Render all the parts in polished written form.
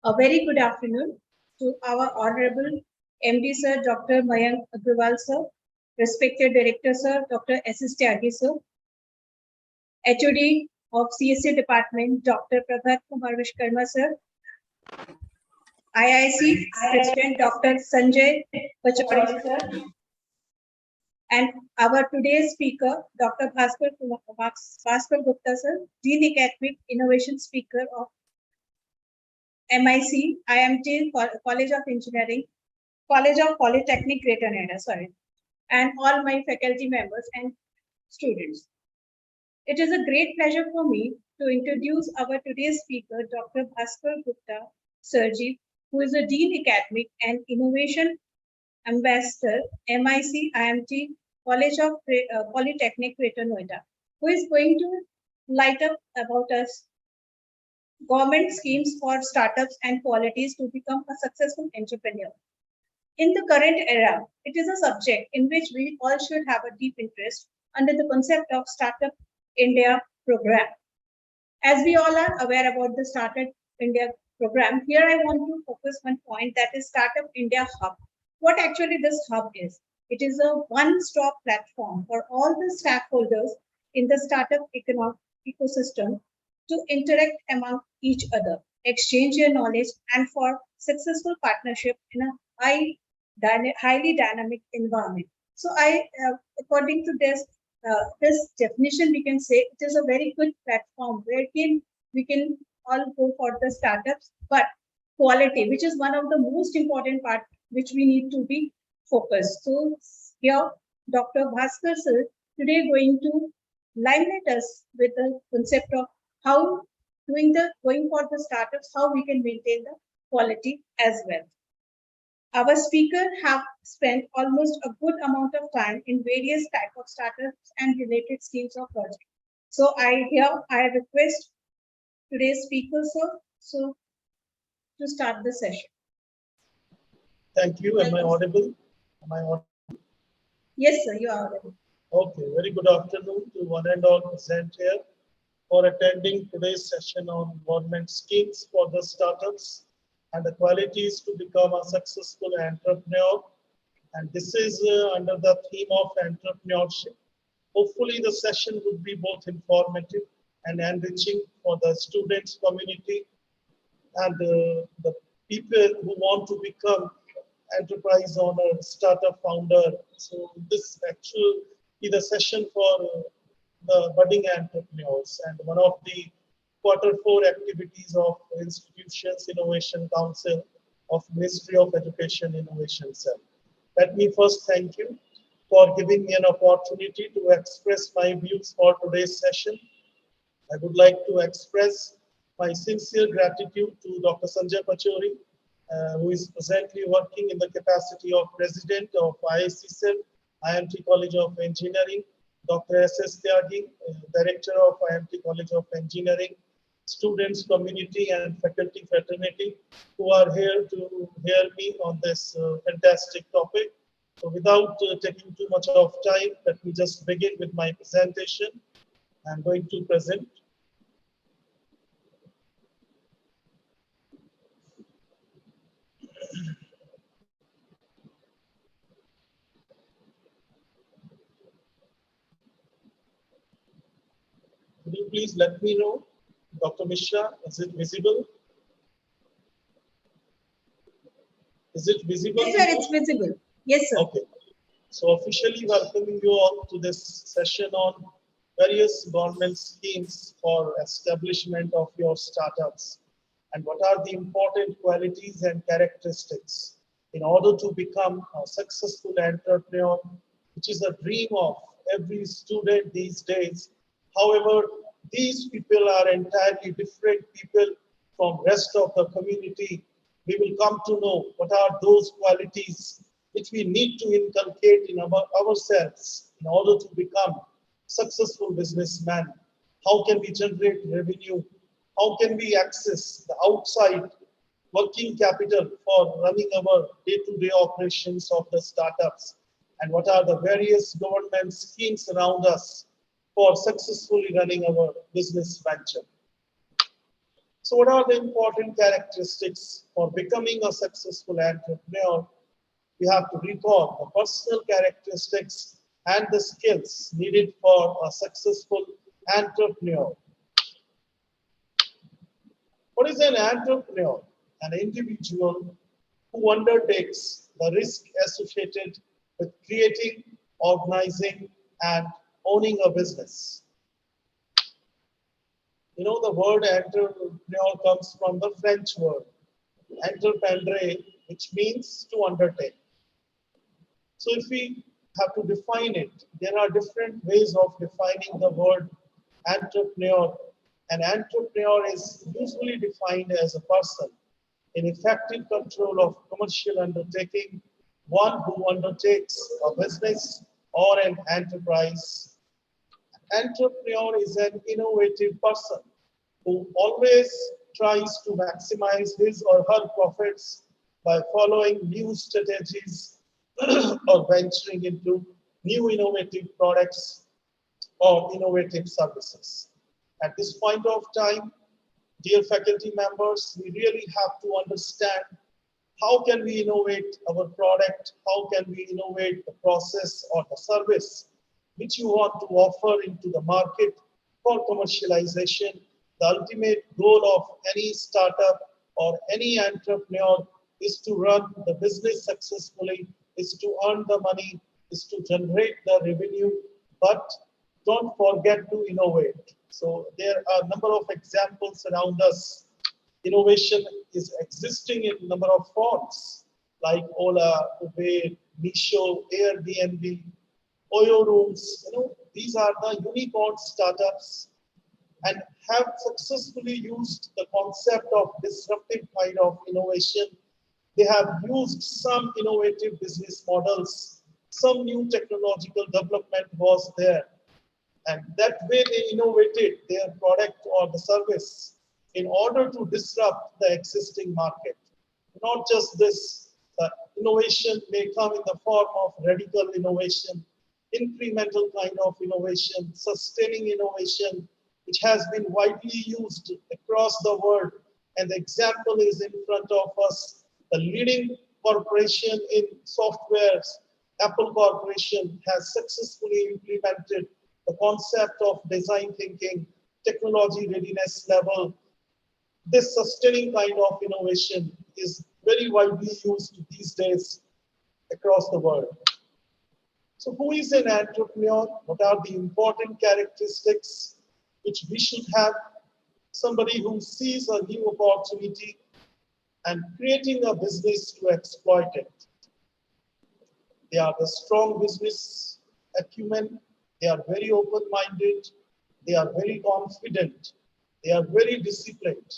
A very good afternoon to our Honorable MD Sir, Dr. Mayank Agrawal Sir, respected Director Sir, Dr. S.S. Tyagi Sir, HOD of CSA Department, Dr. Prabhat Kumar Vishkarma Sir, IIC President, Dr. Sanjay Pachauri Sir, and our today's speaker, Dr. Bhaskar Gupta Sir, Dean Academic Innovation Speaker of MIC, IMT College of Engineering, College of Polytechnic Greater Noida, and all my faculty members and students. It is a great pleasure for me to introduce our today's speaker, Dr. Bhaskar Gupta Sirji, who is a Dean Academic and Innovation Ambassador, MIC, IMT College of Polytechnic Greater Noida, who is going to light up about us government schemes for startups and qualities to become a successful entrepreneur. In the current era, it is a subject in which we all should have a deep interest under the concept of Startup India program. As we all are aware about the Startup India program, here I want to focus one point, that is Startup India Hub. What actually this hub is? It is a one-stop platform for all the stakeholders in the startup ecosystem to interact among each other, exchange their knowledge, and for successful partnership in a highly dynamic environment. So according to this definition, we can say it is a very good platform where we can all go for the startups, but quality, which is one of the most important part, which we need to be focused. So here, Dr. Bhaskar sir today going to limelight us with the concept of how going for the startups, how we can maintain the quality as well. Our speaker have spent almost a good amount of time in various type of startups and related schemes of projects. So I request today's speaker, sir, to start the session. Thank you. Am I audible? Yes, sir, you are audible. Okay, very good afternoon to one and all present here for attending today's session on government schemes for the startups and the qualities to become a successful entrepreneur. And this is under the theme of entrepreneurship. Hopefully the session would be both informative and enriching for the students community and the people who want to become enterprise owner, startup founder. So this actually is the session for the budding entrepreneurs, and one of the Q4 activities of Institutions Innovation Council of Ministry of Education Innovation Cell. Let me first thank you for giving me an opportunity to express my views for today's session. I would like to express my sincere gratitude to Dr. Sanjay Pachauri, who is presently working in the capacity of President of IIC, IMT College of Engineering, Dr. S.S. Tyagi, Director of IMT College of Engineering, students, community, and faculty fraternity who are here to hear me on this fantastic topic. So without taking too much of time, let me just begin with my presentation. I'm going to present. Could you please let me know, Dr. Mishra, is it visible? Is it visible? Yes, sir, it's visible. Yes, sir. Okay. So officially welcoming you all to this session on various government schemes for establishment of your startups and what are the important qualities and characteristics in order to become a successful entrepreneur, which is a dream of every student these days. However, these people are entirely different people from rest of the community. We will come to know what are those qualities which we need to inculcate in ourselves in order to become successful businessmen. How can we generate revenue? How can we access the outside working capital for running our day-to-day operations of the startups? And what are the various government schemes around us for successfully running our business venture? So what are the important characteristics for becoming a successful entrepreneur? We have to recall the personal characteristics and the skills needed for a successful entrepreneur. What is an entrepreneur? An individual who undertakes the risk associated with creating, organizing, and owning a business. You know, the word entrepreneur comes from the French word entreprendre, which means to undertake. So if we have to define it, there are different ways of defining the word entrepreneur. An entrepreneur is usually defined as a person in effective control of commercial undertaking, one who undertakes a business or an enterprise. Entrepreneur is an innovative person who always tries to maximize his or her profits by following new strategies or venturing into new innovative products or innovative services. At this point of time, dear faculty members, we really have to understand how can we innovate our product, how can we innovate the process or the service which you want to offer into the market for commercialization. The ultimate goal of any startup or any entrepreneur is to run the business successfully, is to earn the money, is to generate the revenue, but don't forget to innovate. So there are a number of examples around us. Innovation is existing in a number of forms like Ola, Uber, Misho, Airbnb, Oyo Rooms. These are the unicorn startups and have successfully used the concept of disruptive kind of innovation. They have used some innovative business models. Some new technological development was there. And that way they innovated their product or the service in order to disrupt the existing market. Not just this, innovation may come in the form of radical innovation, incremental kind of innovation, sustaining innovation, which has been widely used across the world. And the example is in front of us. The leading corporation in softwares, Apple Corporation, has successfully implemented the concept of design thinking, technology readiness level. This sustaining kind of innovation is very widely used these days across the world. So who is an entrepreneur? What are the important characteristics which we should have? Somebody who sees a new opportunity and creating a business to exploit it. They are the strong business acumen. They are very open-minded. They are very confident. They are very disciplined.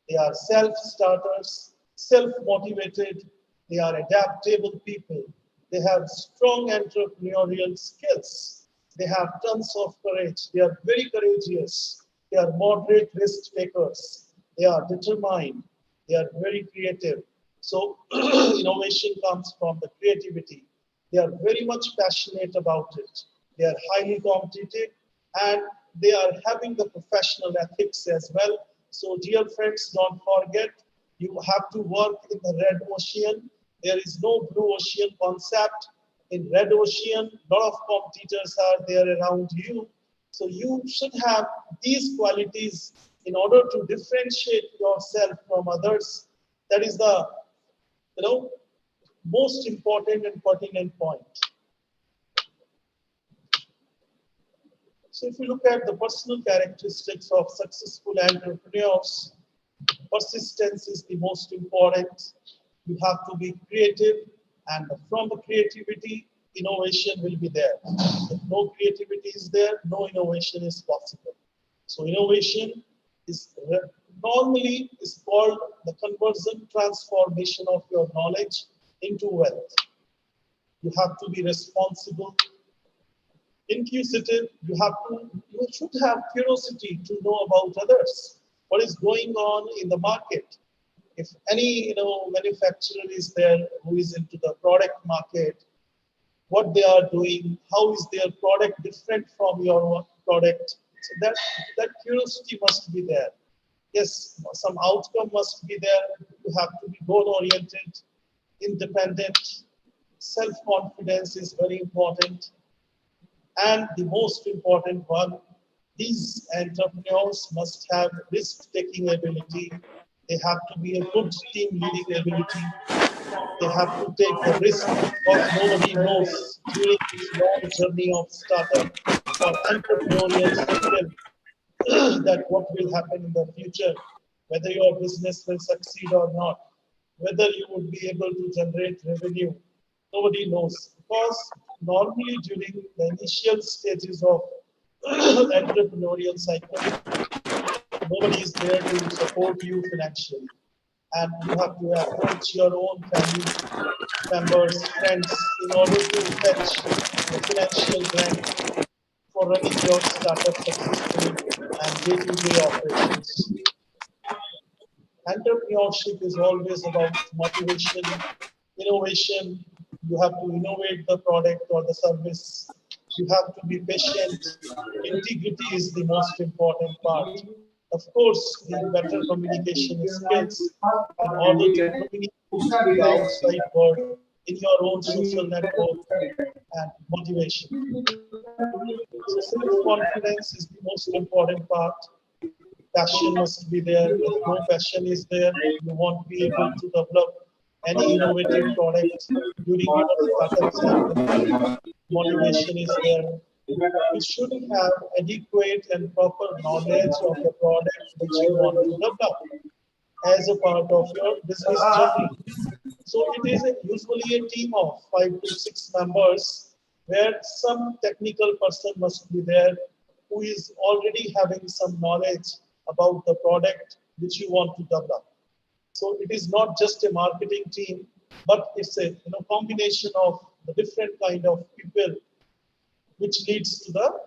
They are self-starters, self-motivated. They are adaptable people. They have strong entrepreneurial skills. They have tons of courage. They are very courageous. They are moderate risk takers. They are determined. They are very creative. So innovation comes from the creativity. They are very much passionate about it. They are highly competitive and they are having the professional ethics as well. So dear friends, don't forget, you have to work in the red ocean. There is no blue ocean concept. In red ocean, a lot of competitors are there around you. So you should have these qualities in order to differentiate yourself from others. That is the most important and pertinent point. So if you look at the personal characteristics of successful entrepreneurs, persistence is the most important. You have to be creative, and from the creativity, innovation will be there. If no creativity is there, no innovation is possible. So innovation is normally is called the conversion transformation of your knowledge into wealth. You have to be responsible, inquisitive. You should have curiosity to know about others, what is going on in the market. If any manufacturer is there who is into the product market, what they are doing, how is their product different from your product. So that curiosity must be there. Yes, some outcome must be there. You have to be goal-oriented, independent. Self-confidence is very important. And the most important one, these entrepreneurs must have risk-taking ability. They have to be a good team leading ability. They have to take the risk because nobody knows during this long journey of startup or entrepreneurial skill that what will happen in the future, whether your business will succeed or not, whether you would be able to generate revenue. Nobody knows because normally during the initial stages of entrepreneurial cycle, nobody is there to support you financially. And you have to approach your own family members, friends in order to fetch the financial grant for running your startup successfully and day-to-day operations. Entrepreneurship is always about motivation, innovation. You have to innovate the product or the service. You have to be patient. Integrity is the most important part. Of course, the better communication skills in order to communicate to the outside world in your own social network and motivation. So self-confidence is the most important part. Passion must be there. If no passion is there, you won't be able to develop any innovative product during your startup cycle. Motivation is there. You should have adequate and proper knowledge of the product which you want to develop as a part of your business journey. So it is usually a team of 5 to 6 members where some technical person must be there who is already having some knowledge about the product which you want to develop. So it is not just a marketing team, but it's a combination of the different kind of people which leads to the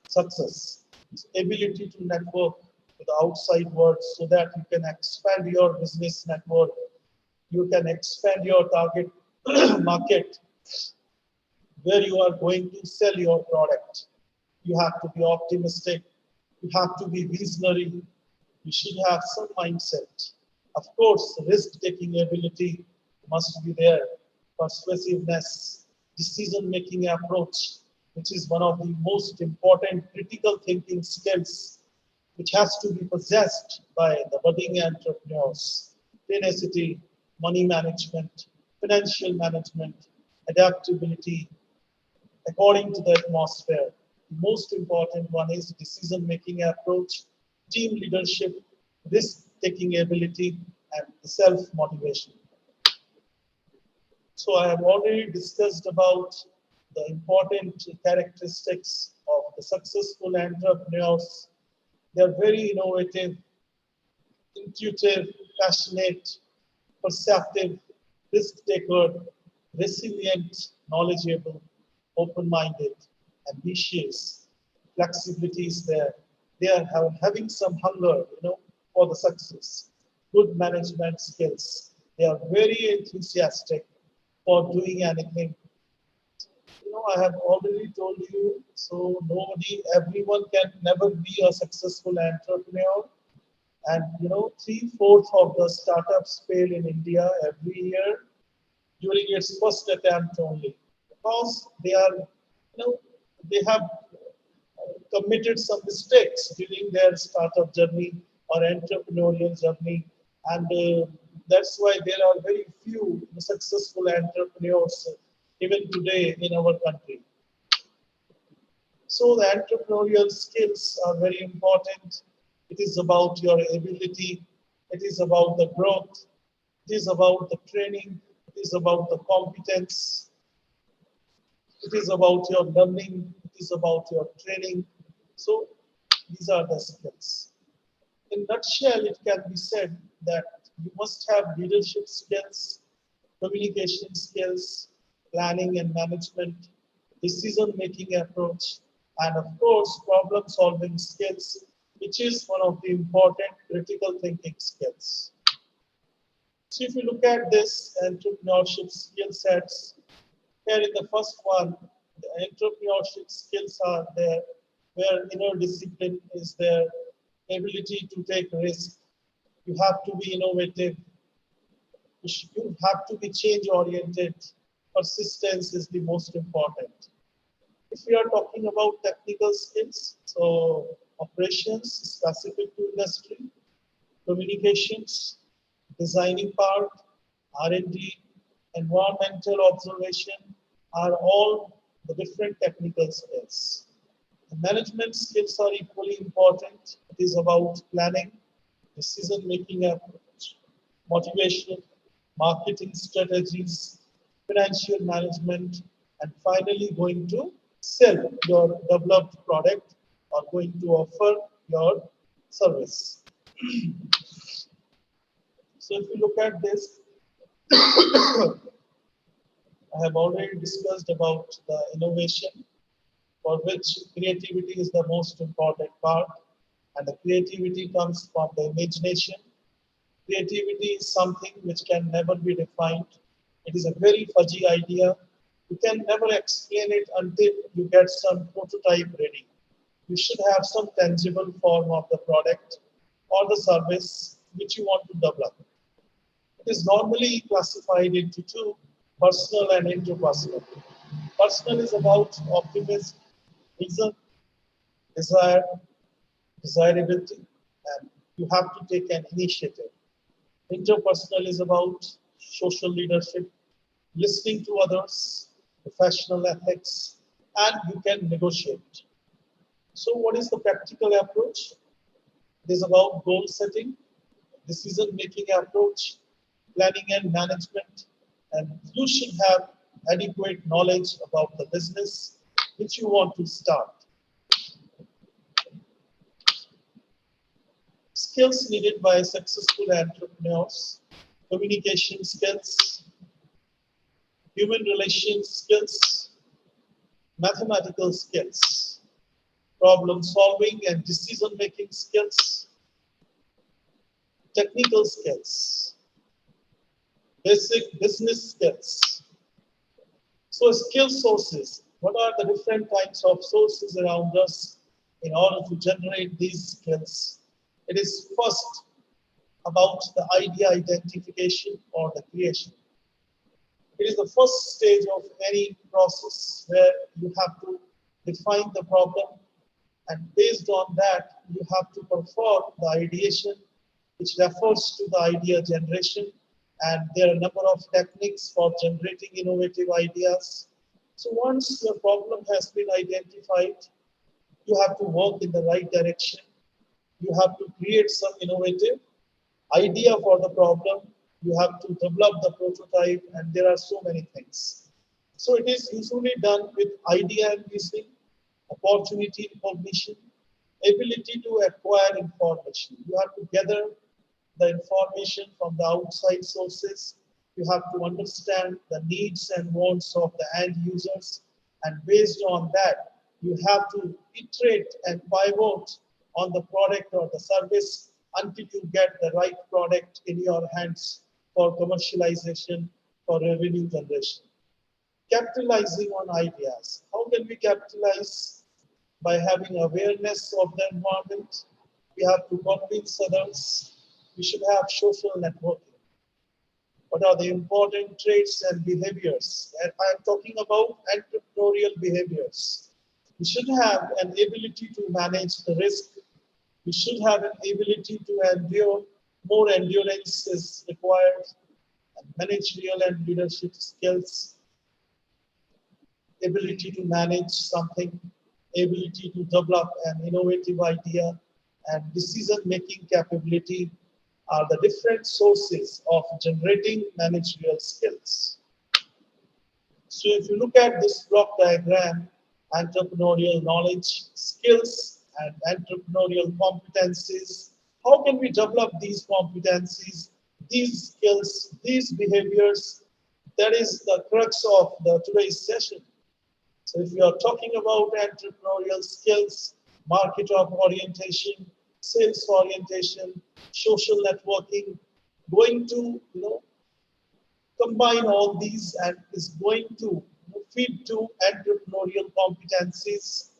success. It's ability to network with the outside world so that you can expand your business network, you can expand your target market where you are going to sell your product. You have to be optimistic, you have to be visionary, you should have some mindset. Of course, risk-taking ability must be there, persuasiveness, decision-making approach, which is one of the most important critical thinking skills which has to be possessed by the budding entrepreneurs. Tenacity, money management, financial management, adaptability, according to the atmosphere. The most important one is decision-making approach, team leadership, risk-taking ability, and self-motivation. So I have already discussed about the important characteristics of the successful entrepreneurs. They are very innovative, intuitive, passionate, perceptive, risk-taker, resilient, knowledgeable, open-minded, ambitious. Flexibility is there. They are having some hunger, for the success. Good management skills. They are very enthusiastic for doing anything. I have already told you, so everyone can never be a successful entrepreneur. And 3/4 of the startups fail in India every year during its first attempt only because they have committed some mistakes during their startup journey or entrepreneurial journey, and that's why there are very few successful entrepreneurs even today in our country. So the entrepreneurial skills are very important. It is about your ability. It is about the growth. It is about the training. It is about the competence. It is about your learning. It is about your training. So these are the skills. In nutshell, it can be said that you must have leadership skills, communication skills, planning and management, decision-making approach, and of course, problem-solving skills, which is one of the important critical thinking skills. So if you look at this entrepreneurship skill sets, here in the first one, the entrepreneurship skills are there, where inner discipline is there, ability to take risk. You have to be innovative. You have to be change oriented. Persistence is the most important. If we are talking about technical skills, so operations specific to industry, communications, designing part, R&D, environmental observation are all the different technical skills. The management skills are equally important. It is about planning, decision-making approach, motivation, marketing strategies, financial management, and finally going to sell your developed product or going to offer your service. So if you look at this, I have already discussed about the innovation for which creativity is the most important part, and the creativity comes from the imagination. Creativity is something which can never be defined. It is a very fuzzy idea. You can never explain it until you get some prototype ready. You should have some tangible form of the product or the service which you want to develop. It is normally classified into two, personal and interpersonal. Personal is about optimism, vision, desire, desirability, and you have to take an initiative. Interpersonal is about social leadership, listening to others, professional ethics, and you can negotiate. So, what is the practical approach? It is about goal setting, decision making approach, planning and management, and you should have adequate knowledge about the business which you want to start. Skills needed by successful entrepreneurs: communication skills, human relations skills, mathematical skills, problem solving and decision making skills, technical skills, basic business skills. So, skill sources. What are the different kinds of sources around us in order to generate these skills? It is first about the idea identification or the creation. It is the first stage of any process where you have to define the problem, and based on that, you have to perform the ideation, which refers to the idea generation. And there are a number of techniques for generating innovative ideas. So once your problem has been identified, you have to work in the right direction. You have to create some innovative idea for the problem. You have to develop the prototype, and there are so many things. So it is usually done with idea envisioning, opportunity recognition, ability to acquire information. You have to gather the information from the outside sources. You have to understand the needs and wants of the end users. And based on that, you have to iterate and pivot on the product or the service until you get the right product in your hands for commercialization, for revenue generation. Capitalizing on ideas. How can we capitalize? By having awareness of the environment. We have to convince others. We should have social networking. What are the important traits and behaviors? And I am talking about entrepreneurial behaviors. We should have an ability to manage the risk. We should have an ability to endure. More endurance is required. And managerial and leadership skills, ability to manage something, ability to develop an innovative idea, and decision-making capability are the different sources of generating managerial skills. So if you look at this block diagram, entrepreneurial knowledge, skills, and entrepreneurial competencies, how can we develop these competencies, these skills, these behaviors? That is the crux of today's session. So if you are talking about entrepreneurial skills, market of orientation, sales orientation, social networking, going to combine all these and is going to feed to entrepreneurial competencies.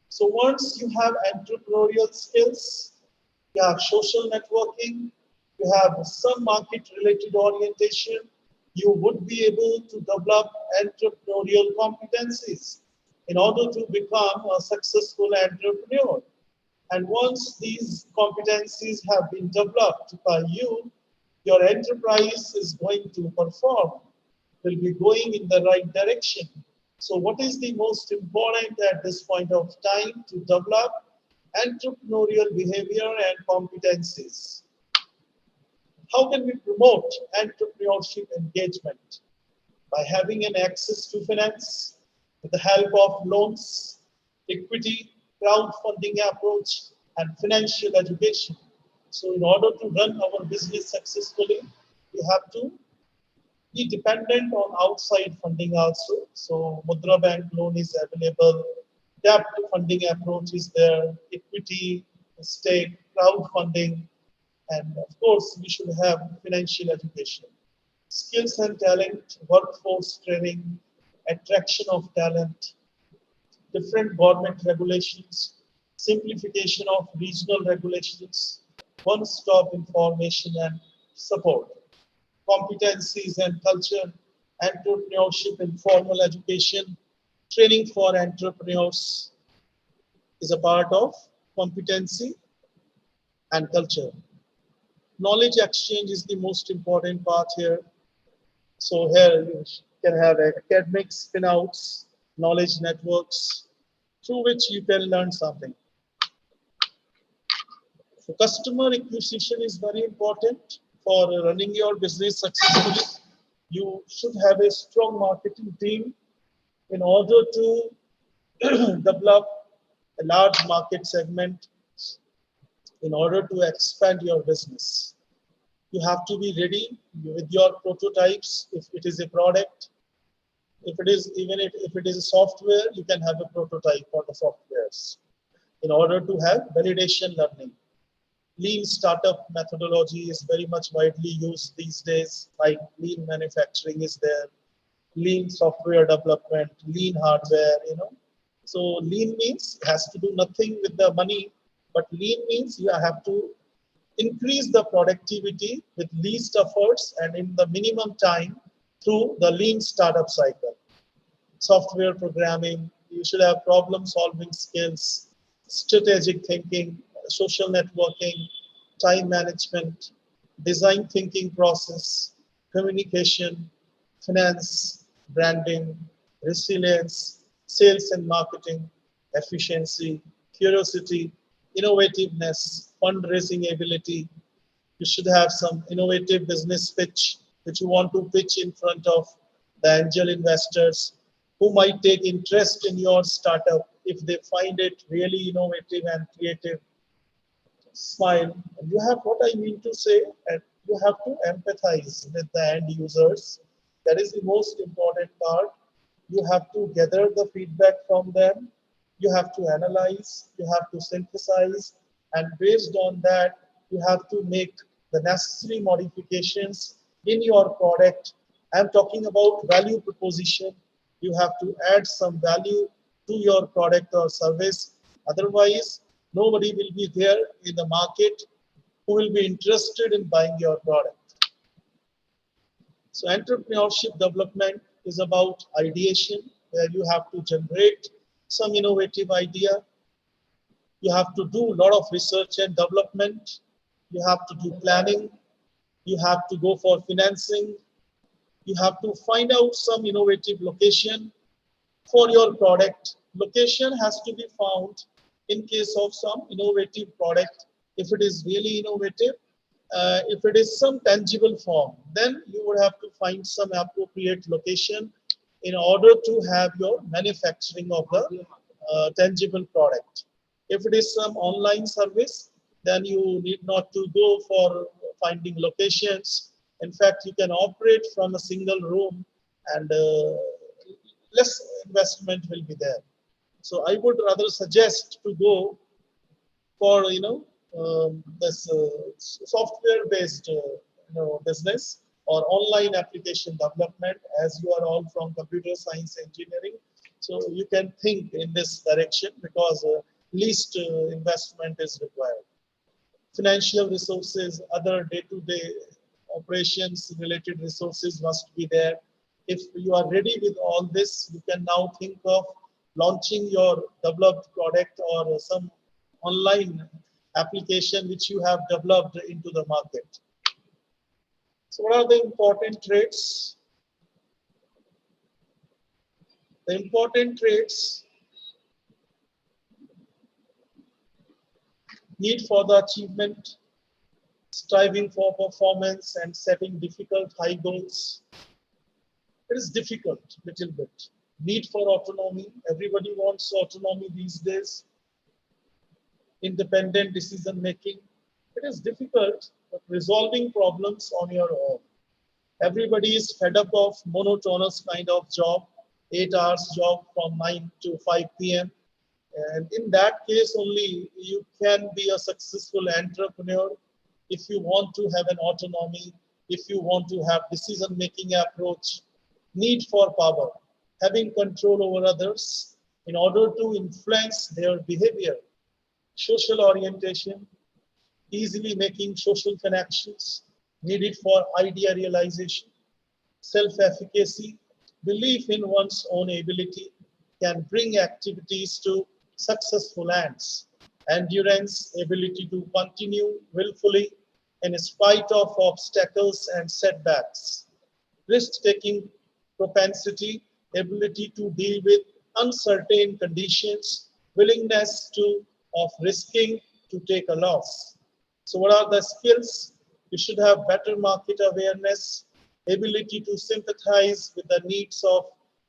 So once you have entrepreneurial skills, You have social networking, you have some market related orientation, you would be able to develop entrepreneurial competencies in order to become a successful entrepreneur. And once these competencies have been developed by you, your enterprise is going to perform, will be going in the right direction. So, what is the most important at this point of time to develop entrepreneurial behavior and competencies? How can we promote entrepreneurship engagement? By having an access to finance with the help of loans, equity, crowdfunding approach, and financial education. So, in order to run our business successfully, we have to be dependent on outside funding also. So, Mudra Bank loan is available, debt funding approach is there, equity, stake, crowdfunding, and of course, we should have financial education. Skills and talent, workforce training, attraction of talent, different government regulations, simplification of regional regulations, one-stop information and support, competencies and culture, entrepreneurship and formal education, training for entrepreneurs is a part of competency and culture. Knowledge exchange is the most important part here. So here you can have academics, spin-outs, knowledge networks, through which you can learn something. So customer acquisition is very important for running your business successfully. You should have a strong marketing team in order to develop a large market segment in order to expand your business. You have to be ready with your prototypes if it is a product. If it is if it is a software, you can have a prototype for the softwares in order to have validation learning. Lean startup methodology is very much widely used these days, like lean manufacturing is there, lean software development, lean hardware. So lean means it has to do nothing with the money, but lean means you have to increase the productivity with least efforts and in the minimum time through the lean startup cycle. Software programming, you should have problem solving skills, strategic thinking, social networking, time management, design thinking process, communication, finance, branding, resilience, sales and marketing, efficiency, curiosity, innovativeness, fundraising ability. You should have some innovative business pitch which you want to pitch in front of the angel investors who might take interest in your startup if they find it really innovative and creative. Smile. You have what I mean to say, and you have to empathize with the end users. That is the most important part. You have to gather the feedback from them. You have to analyze, you have to synthesize, and based on that, you have to make the necessary modifications in your product. I'm talking about value proposition. You have to add some value to your product or service. Otherwise, nobody will be there in the market who will be interested in buying your product. So entrepreneurship development is about ideation, where you have to generate some innovative idea. You have to do a lot of research and development. You have to do planning. You have to go for financing. You have to find out some innovative location for your product. Location has to be found in case of some innovative product. If it is really innovative, if it is some tangible form, then you would have to find some appropriate location in order to have your manufacturing of the tangible product. If it is some online service, then you need not to go for finding locations. In fact, you can operate from a single room and less investment will be there. So I would rather suggest to go for this software based business or online application development, as you are all from computer science engineering. So you can think in this direction because least investment is required. financial resources, other day-to-day operations related resources must be there. If you are ready with all this, you can now think of launching your developed product or some online application which you have developed into the market. So what are the important traits? The important traits: need for the achievement, striving for performance and setting difficult high goals. It is difficult, little bit. Need for autonomy. Everybody wants autonomy these days. Independent decision making. It is difficult, but resolving problems on your own. Everybody is fed up of monotonous kind of job, 8 hours job from 9 to 5 p.m. And in that case only you can be a successful entrepreneur if you want to have an autonomy, if you want to have decision-making approach, need for power, having control over others in order to influence their behavior, social orientation, easily making social connections needed for idea realization, self-efficacy, belief in one's own ability can bring activities to successful ends, endurance, ability to continue willfully in spite of obstacles and setbacks, risk-taking propensity, ability to deal with uncertain conditions, willingness to of risking to take a loss. So what are the skills? You should have better market awareness, ability to sympathize with the needs of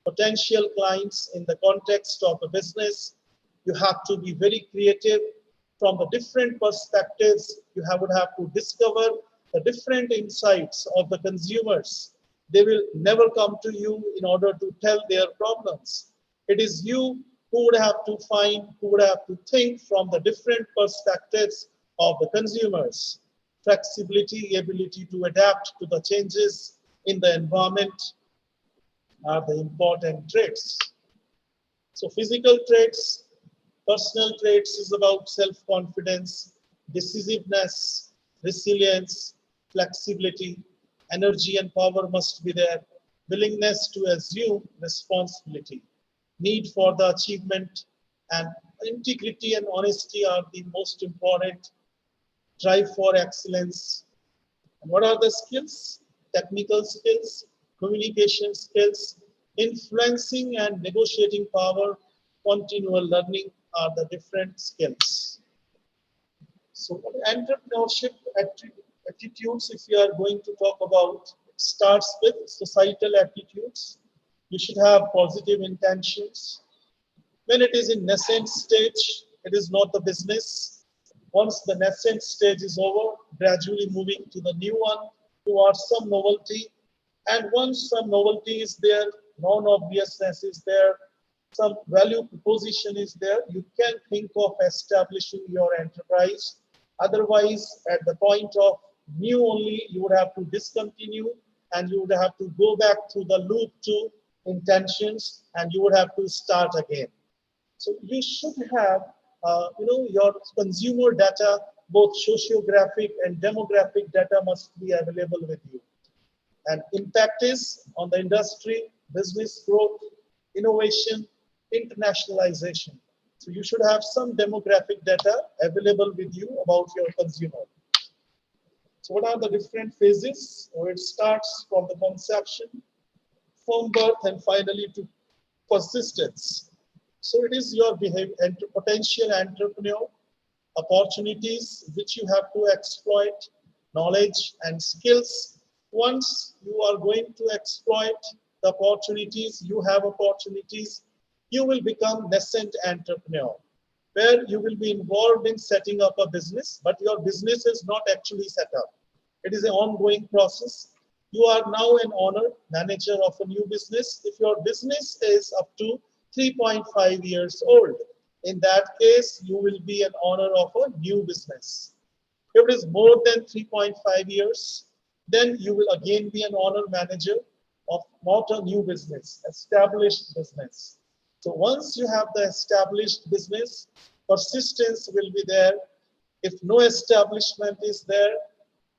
potential clients in the context of a business. You have to be very creative from the different perspectives. Would have to discover the different insights of the consumers. They will never come to you in order to tell their problems. It is you who would have to find, who would have to think from the different perspectives of the consumers. Flexibility, ability to adapt to the changes in the environment are the important traits. So physical traits, personal traits is about self-confidence, decisiveness, resilience, flexibility, energy and power must be there, willingness to assume responsibility, need for the achievement, and integrity and honesty are the most important, drive for excellence. And what are the skills? Technical skills, communication skills, influencing and negotiating power, continual learning are the different skills. So entrepreneurship attitudes, if you are going to talk about, it starts with societal attitudes. You should have positive intentions. When it is in nascent stage, it is not the business. Once the nascent stage is over, gradually moving to the new one, towards some novelty. And once some novelty is there, non-obviousness is there, some value proposition is there, you can think of establishing your enterprise. Otherwise, at the point of new only, you would have to discontinue and you would have to go back to the loop to intentions and you would have to start again. So you should have, your consumer data, both sociographic and demographic data must be available with you. And impact is on the industry, business growth, innovation, internationalization. So you should have some demographic data available with you about your consumer. So what are the different phases? Or it starts from the conception, from birth, and finally to persistence. So it is your potential entrepreneur, opportunities which you have to exploit, knowledge and skills. Once you are going to exploit the opportunities, you have opportunities, you will become nascent entrepreneur, where you will be involved in setting up a business, but your business is not actually set up. It is an ongoing process. You are now an owner, manager of a new business. If your business is up to 3.5 years old, in that case, you will be an owner of a new business. If it is more than 3.5 years, then you will again be an owner manager of not a new business, established business. So once you have the established business, persistence will be there, If no establishment is there,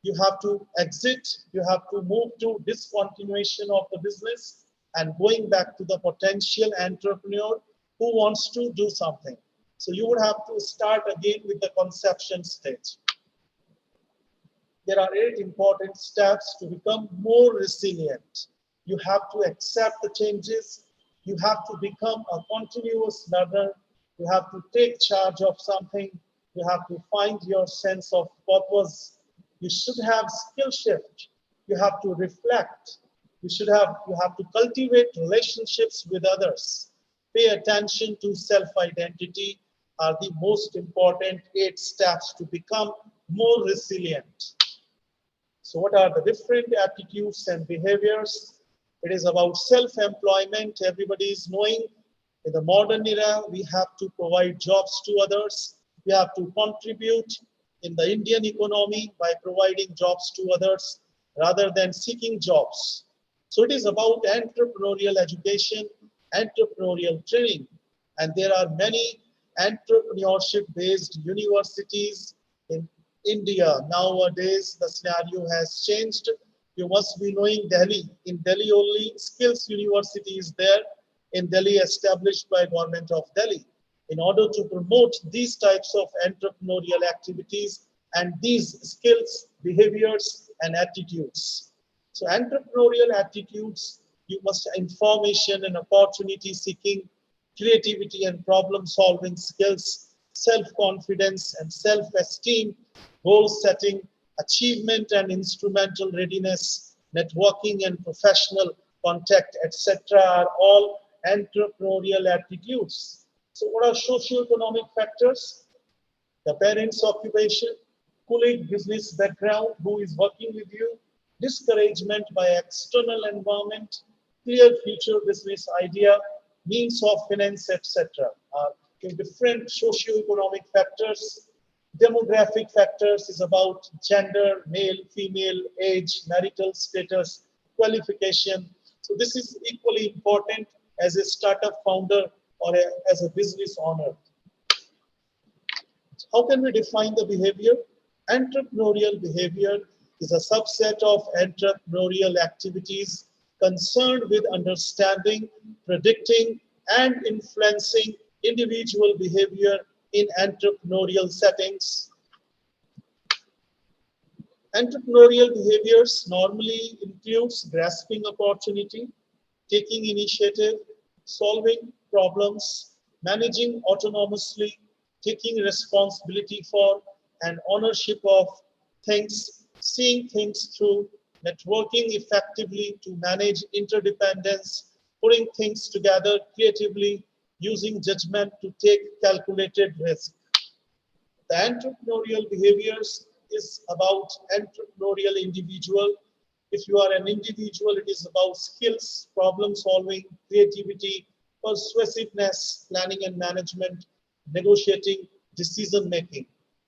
you have to exit, you have to move to discontinuation of the business and going back to the potential entrepreneur who wants to do something. So you would have to start again with the conception stage. There are 8 important steps to become more resilient. You have to accept the changes. You have to become a continuous learner. You have to take charge of something. You have to find your sense of purpose. You should have skill shift. You have to reflect. You have to cultivate relationships with others. Pay attention to self-identity are the most important 8 steps to become more resilient. So what are the different attitudes and behaviors? It is about self-employment. Everybody is knowing in the modern era, we have to provide jobs to others. We have to contribute in the Indian economy by providing jobs to others rather than seeking jobs. So it is about entrepreneurial education, entrepreneurial training. And there are many entrepreneurship-based universities in India. Nowadays, the scenario has changed. You must be knowing Delhi. In Delhi only, Skills University is there in Delhi, established by Government of Delhi, in order to promote these types of entrepreneurial activities and these skills, behaviors, and attitudes. So entrepreneurial attitudes, you must information and opportunity seeking, creativity and problem solving skills, self-confidence and self-esteem, goal setting, achievement and instrumental readiness, networking and professional contact, etc. are all entrepreneurial attitudes. So what are socio-economic factors? The parent's occupation, colleague business background, who is working with you, discouragement by external environment, clear future business idea, means of finance, etc. are different socio-economic factors. Demographic factors is about gender, male, female, age, marital status, qualification. So this is equally important as a startup founder or as a business owner. How can we define the behavior? Entrepreneurial behavior is a subset of entrepreneurial activities concerned with understanding, predicting, and influencing individual behavior in entrepreneurial settings. Entrepreneurial behaviors normally includes grasping opportunity, taking initiative, solving problems, managing autonomously, taking responsibility for and ownership of things, seeing things through, networking effectively to manage interdependence, putting things together creatively, using judgment to take calculated risk. The entrepreneurial behaviors is about entrepreneurial individual. If you are an individual, it is about skills, problem solving, creativity, persuasiveness, planning and management, negotiating, decision making.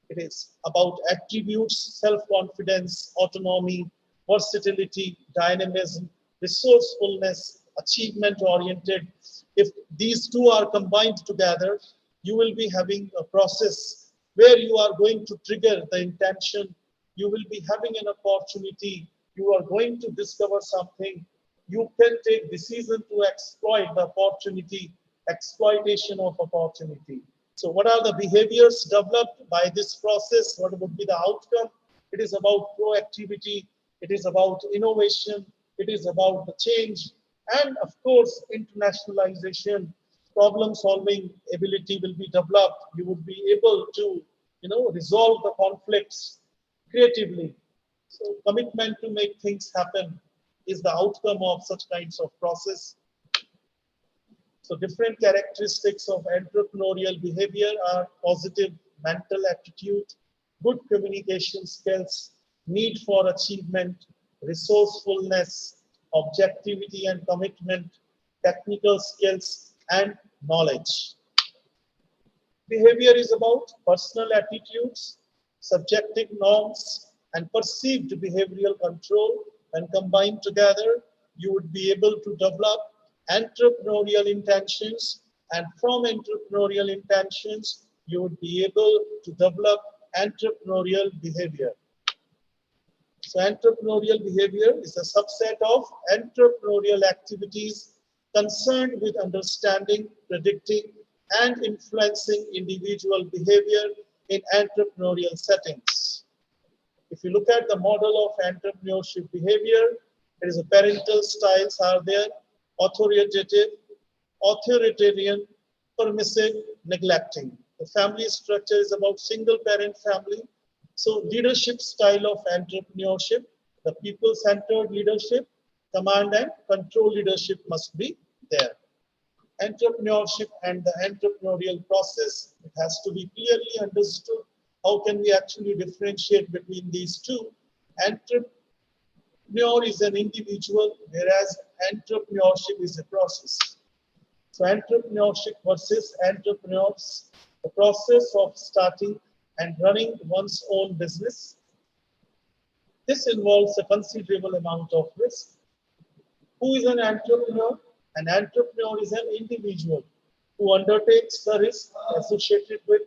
It is about attributes, self-confidence, autonomy, versatility, dynamism, resourcefulness, achievement oriented. If these two are combined together, you will be having a process where you are going to trigger the intention. You will be having an opportunity. You are going to discover something. You can take decision to exploit the opportunity, exploitation of opportunity. So what are the behaviors developed by this process? What would be the outcome? It is about proactivity. It is about innovation. It is about the change. And of course, internationalization, problem solving ability will be developed. You would be able to, resolve the conflicts creatively. So commitment to make things happen is the outcome of such kinds of process. So different characteristics of entrepreneurial behavior are positive mental attitude, good communication skills, need for achievement, resourcefulness, objectivity and commitment, technical skills, and knowledge. Behavior is about personal attitudes, subjective norms, and perceived behavioral control. When combined together, you would be able to develop entrepreneurial intentions, and from entrepreneurial intentions, you would be able to develop Entrepreneurial behavior. So entrepreneurial behavior is a subset of entrepreneurial activities concerned with understanding, predicting, and influencing individual behavior in entrepreneurial settings. If you look at the model of entrepreneurship behavior, it is a parental styles are there, authoritative, authoritarian, permissive, neglecting. The family structure is about single parent family. So leadership style of entrepreneurship, the people-centered leadership, command and control leadership must be there. Entrepreneurship and the entrepreneurial process, it has to be clearly understood. How can we actually differentiate between these two? Entrepreneur is an individual, whereas entrepreneurship is a process. So entrepreneurship versus entrepreneurs, the process of starting and running one's own business. This involves a considerable amount of risk. Who is an entrepreneur? An entrepreneur is an individual who undertakes the risk associated with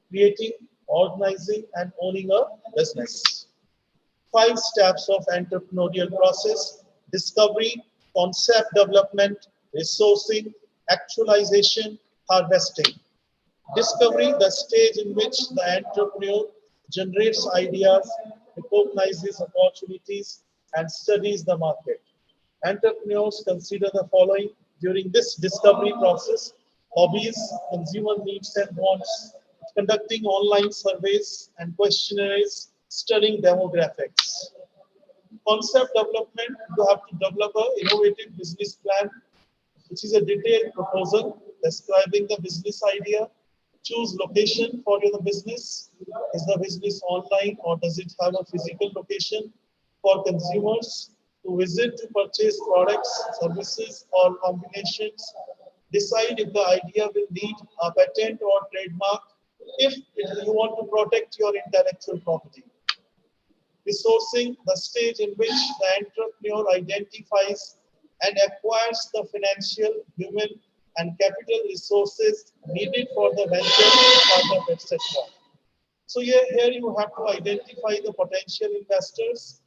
creating, organizing, and owning a business. 5 steps of entrepreneurial process: discovery, concept development, resourcing, actualization, harvesting. Discovery, the stage in which the entrepreneur generates ideas, recognizes opportunities, and studies the market. Entrepreneurs consider the following during this discovery process: hobbies, consumer needs and wants, conducting online surveys and questionnaires, studying demographics. Concept development, you have to develop an innovative business plan, which is a detailed proposal describing the business idea. Choose location for your business. Is the business online or does it have a physical location for consumers to visit to purchase products, services, or combinations? Decide if the idea will need a patent or trademark if you want to protect your intellectual property. Resourcing, the stage in which the entrepreneur identifies and acquires the financial, human, and capital resources needed for the venture, startup, etc. So here you have to identify the potential investors,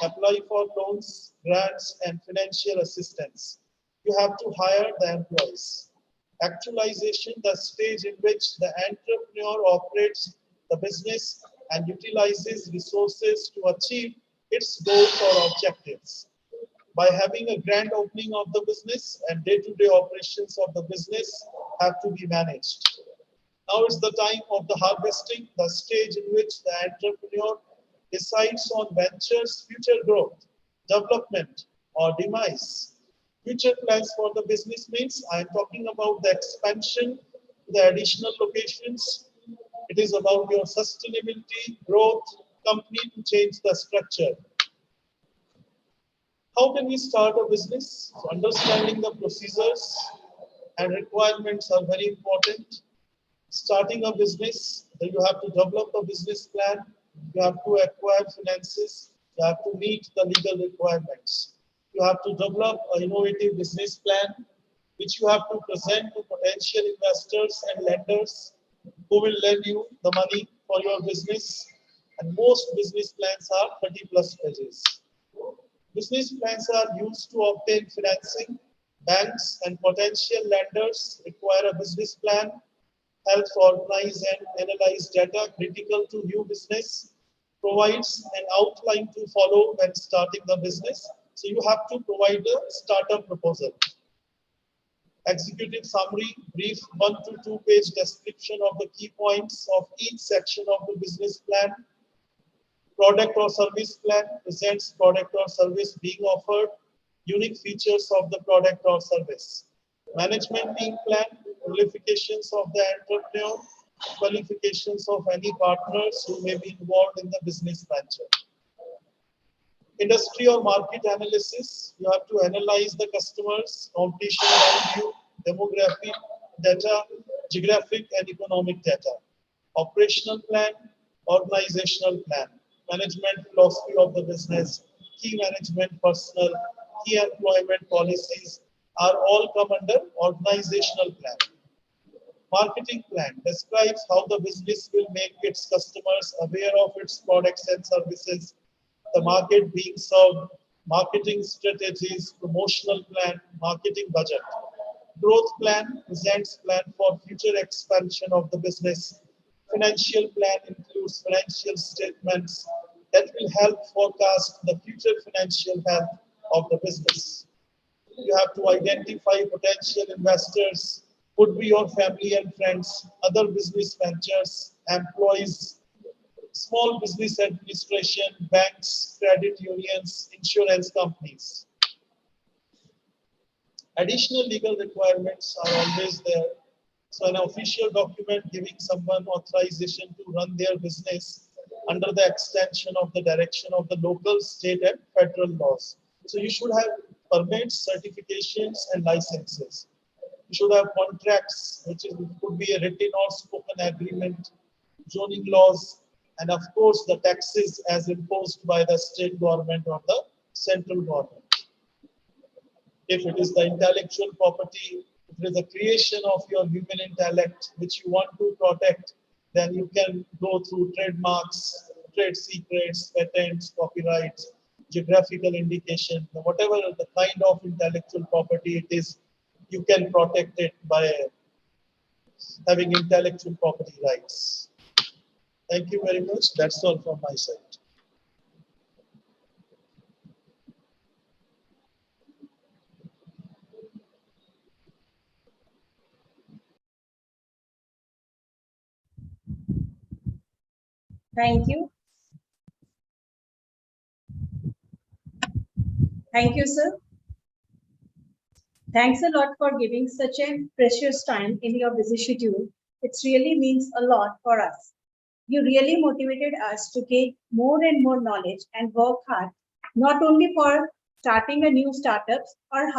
apply for loans, grants, and financial assistance. You have to hire the employees. Actualization, the stage in which the entrepreneur operates the business and utilizes resources to achieve its goals or objectives. By having a grand opening of the business and day-to-day operations of the business have to be managed. Now is the time of the harvesting, the stage in which the entrepreneur decides on ventures, future growth, development, or demise. Future plans for the business means I am talking about the expansion to the additional locations. It is about your sustainability, growth, company to change the structure. How can we start a business? So understanding the procedures and requirements are very important. Starting a business, then you have to develop a business plan, you have to acquire finances, you have to meet the legal requirements. You have to develop an innovative business plan, which you have to present to potential investors and lenders who will lend you the money for your business. And most business plans are 30 plus pages. Business plans are used to obtain financing. Banks and potential lenders require a business plan, helps organize and analyze data critical to new business, provides an outline to follow when starting the business. So you have to provide a startup proposal. Executive summary, brief 1 to 2 page description of the key points of each section of the business plan. Product or service plan presents product or service being offered, unique features of the product or service. Management team plan, qualifications of the entrepreneur, qualifications of any partners who may be involved in the business venture. Industry or market analysis, you have to analyze the customers, competition value, demographic data, geographic and economic data. Operational plan, organizational plan, management philosophy of the business, key management personnel, key employment policies are all come under organizational plan. Marketing plan describes how the business will make its customers aware of its products and services, the market being served, marketing strategies, promotional plan, marketing budget. Growth plan presents plan for future expansion of the business. Financial plan includes financial statements that will help forecast the future financial health of the business. You have to identify potential investors, could be your family and friends, other business ventures, employees, small business administration, banks, credit unions, insurance companies. Additional legal requirements are always there. So an official document giving someone authorization to run their business under the extension of the direction of the local, state, and federal laws. So you should have permits, certifications, and licenses. You should have contracts, which could be a written or spoken agreement, zoning laws, and of course the taxes as imposed by the state government or the central government. If it is the intellectual property, if it is the creation of your human intellect which you want to protect, then you can go through trademarks, trade secrets, patents, copyrights, geographical indication, whatever the kind of intellectual property it is, you can protect it by having intellectual property rights. Thank you very much. That's all from my side. Thank you. Thank you, sir. Thanks a lot for giving such a precious time in your busy schedule. It really means a lot for us. You really motivated us to gain more and more knowledge and work hard, not only for starting a new startups or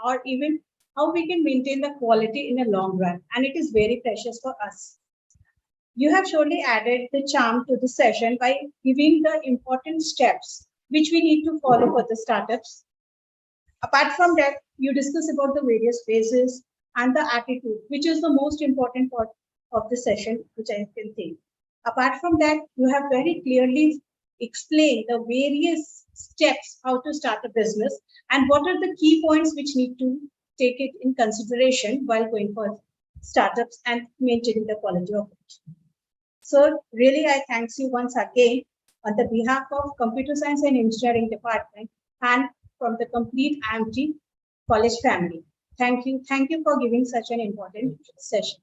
or even how we can maintain the quality in the long run. And it is very precious for us. You have surely added the charm to the session by giving the important steps which we need to follow for the startups. Apart from that, you discuss about the various phases and the attitude, which is the most important part of the session, which I can think. Apart from that, you have very clearly explained the various steps how to start a business and what are the key points which need to take it in consideration while going for startups and maintaining the quality of it. So really, I thanks you once again on the behalf of Computer Science and Engineering Department and from the complete IMT college family. Thank you. Thank you for giving such an important session.